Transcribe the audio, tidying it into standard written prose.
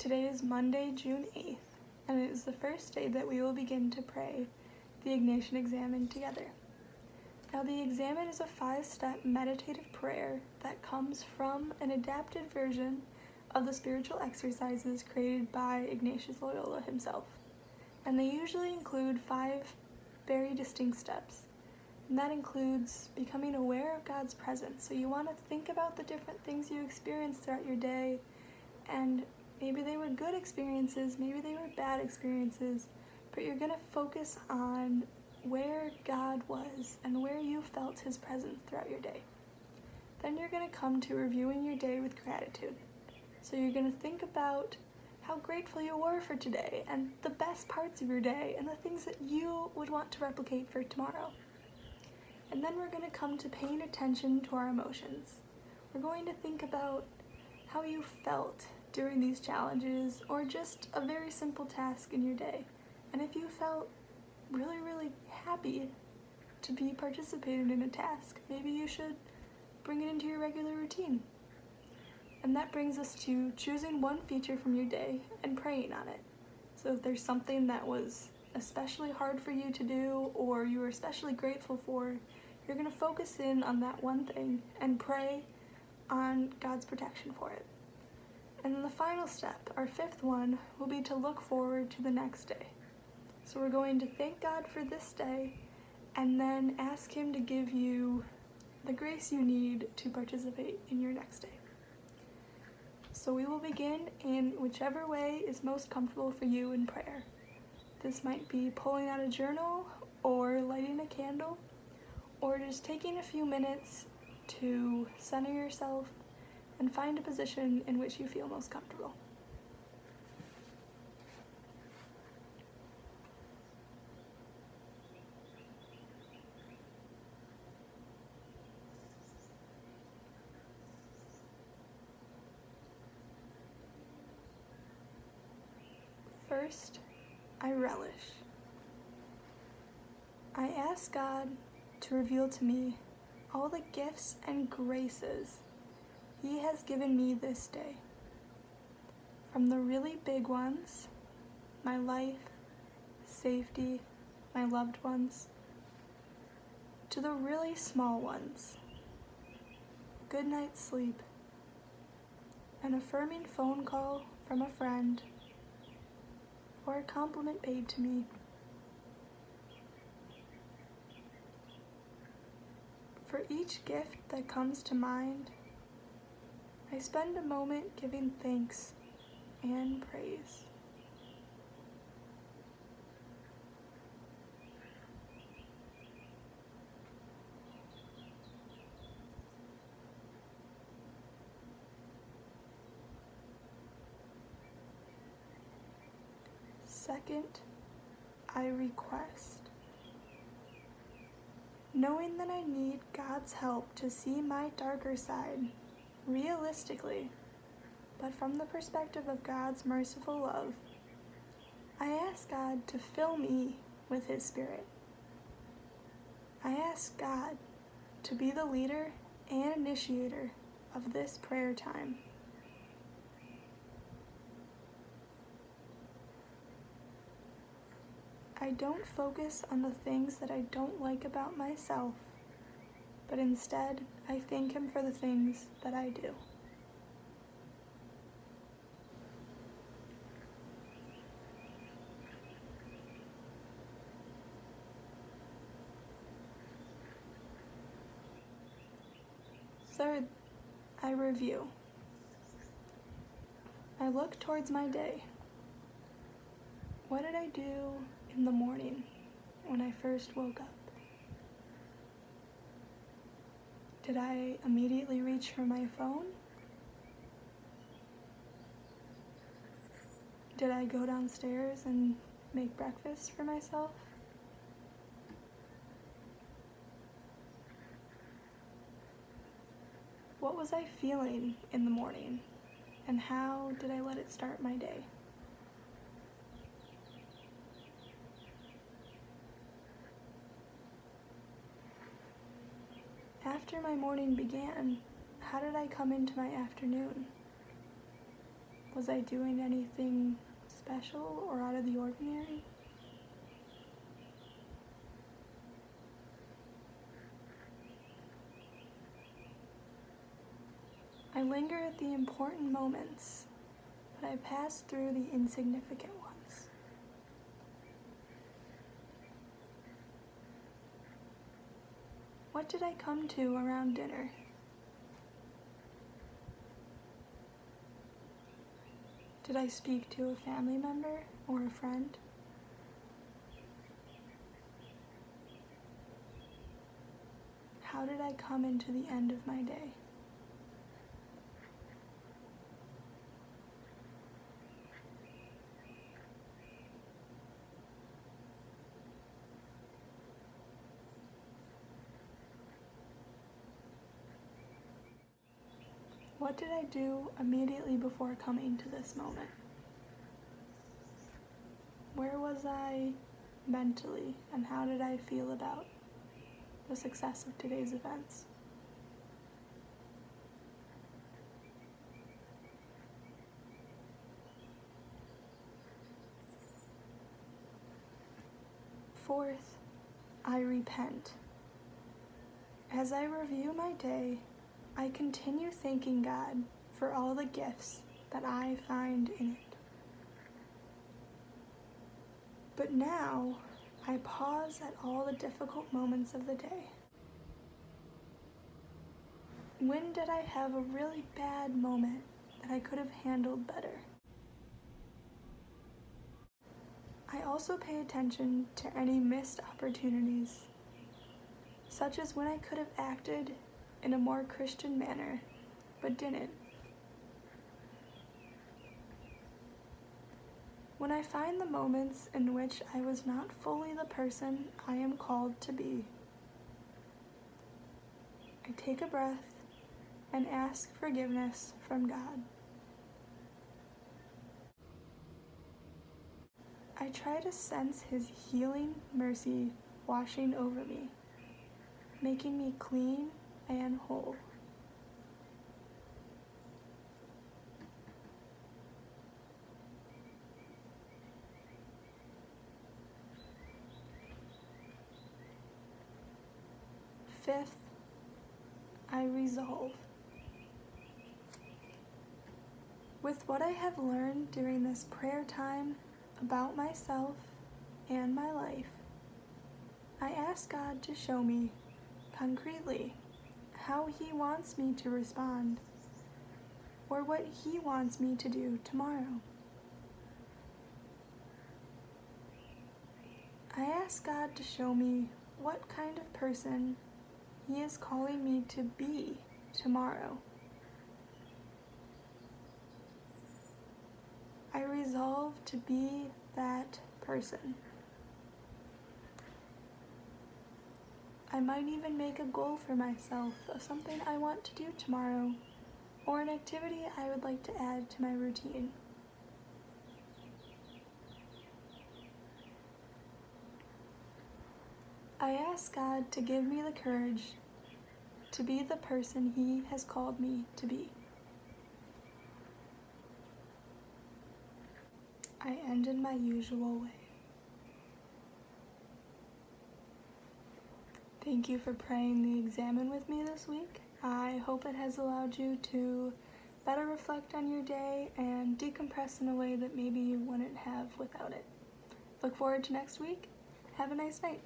Today is Monday, June 8th, and it is the first day that we will begin to pray the Ignatian Examen together. Now, the Examen is a 5-step meditative prayer that comes from an adapted version of the spiritual exercises created by Ignatius Loyola himself. And they usually include 5 very distinct steps. And that includes becoming aware of God's presence. So you want to think about the different things you experienced throughout your day, and maybe they were good experiences, maybe they were bad experiences, but you're going to focus on where God was and where you felt His presence throughout your day. Then you're going to come to reviewing your day with gratitude. So you're going to think about how grateful you were for today and the best parts of your day and the things that you would want to replicate for tomorrow. And then we're going to come to paying attention to our emotions. We're going to think about how you felt during these challenges or just a very simple task in your day. And if you felt really happy to be participating in a task, maybe you should bring it into your regular routine. And that brings us to choosing one feature from your day and praying on it. So if there's something that was especially hard for you to do or you were especially grateful for, you're going to focus in on that one thing and pray on God's protection for it. And then the final step, our 5th one, will be to look forward to the next day. So we're going to thank God for this day and then ask Him to give you the grace you need to participate in your next day. So we will begin in whichever way is most comfortable for you in prayer. This might be pulling out a journal or lighting a candle or just taking a few minutes to center yourself and find a position in which you feel most comfortable. First, I relish. I ask God to reveal to me all the gifts and graces He has given me this day. From the really big ones, my life, safety, my loved ones, to the really small ones, a good night's sleep, an affirming phone call from a friend, or a compliment paid to me. For each gift that comes to mind, I spend a moment giving thanks and praise. Second, I request. Knowing that I need God's help to see my darker side, realistically, but from the perspective of God's merciful love, I ask God to fill me with His Spirit. I ask God to be the leader and initiator of this prayer time. I don't focus on the things that I don't like about myself, but instead I thank Him for the things that I do. Third, I review. I look towards my day. What did I do in the morning when I first woke up? Did I immediately reach for my phone? Did I go downstairs and make breakfast for myself? What was I feeling in the morning, and how did I let it start my day? After my morning began, how did I come into my afternoon? Was I doing anything special or out of the ordinary? I linger at the important moments, but I pass through the insignificant ones. What did I come to around dinner? Did I speak to a family member or a friend? How did I come into the end of my day? What did I do immediately before coming to this moment? Where was I mentally, and how did I feel about the success of today's events? Fourth, I repent. As I review my day, I continue thanking God for all the gifts that I find in it. But now, I pause at all the difficult moments of the day. When did I have a really bad moment that I could have handled better? I also pay attention to any missed opportunities, such as when I could have acted in a more Christian manner, but didn't. When I find the moments in which I was not fully the person I am called to be, I take a breath and ask forgiveness from God. I try to sense His healing mercy washing over me, making me clean and whole. Fifth, I resolve. With what I have learned during this prayer time about myself and my life, I ask God to show me concretely how He wants me to respond, or what He wants me to do tomorrow. I ask God to show me what kind of person He is calling me to be tomorrow. I resolve to be that person. I might even make a goal for myself of something I want to do tomorrow, or an activity I would like to add to my routine. I ask God to give me the courage to be the person He has called me to be. I end in my usual way. Thank you for praying the Examen with me this week. I hope it has allowed you to better reflect on your day and decompress in a way that maybe you wouldn't have without it. Look forward to next week. Have a nice night.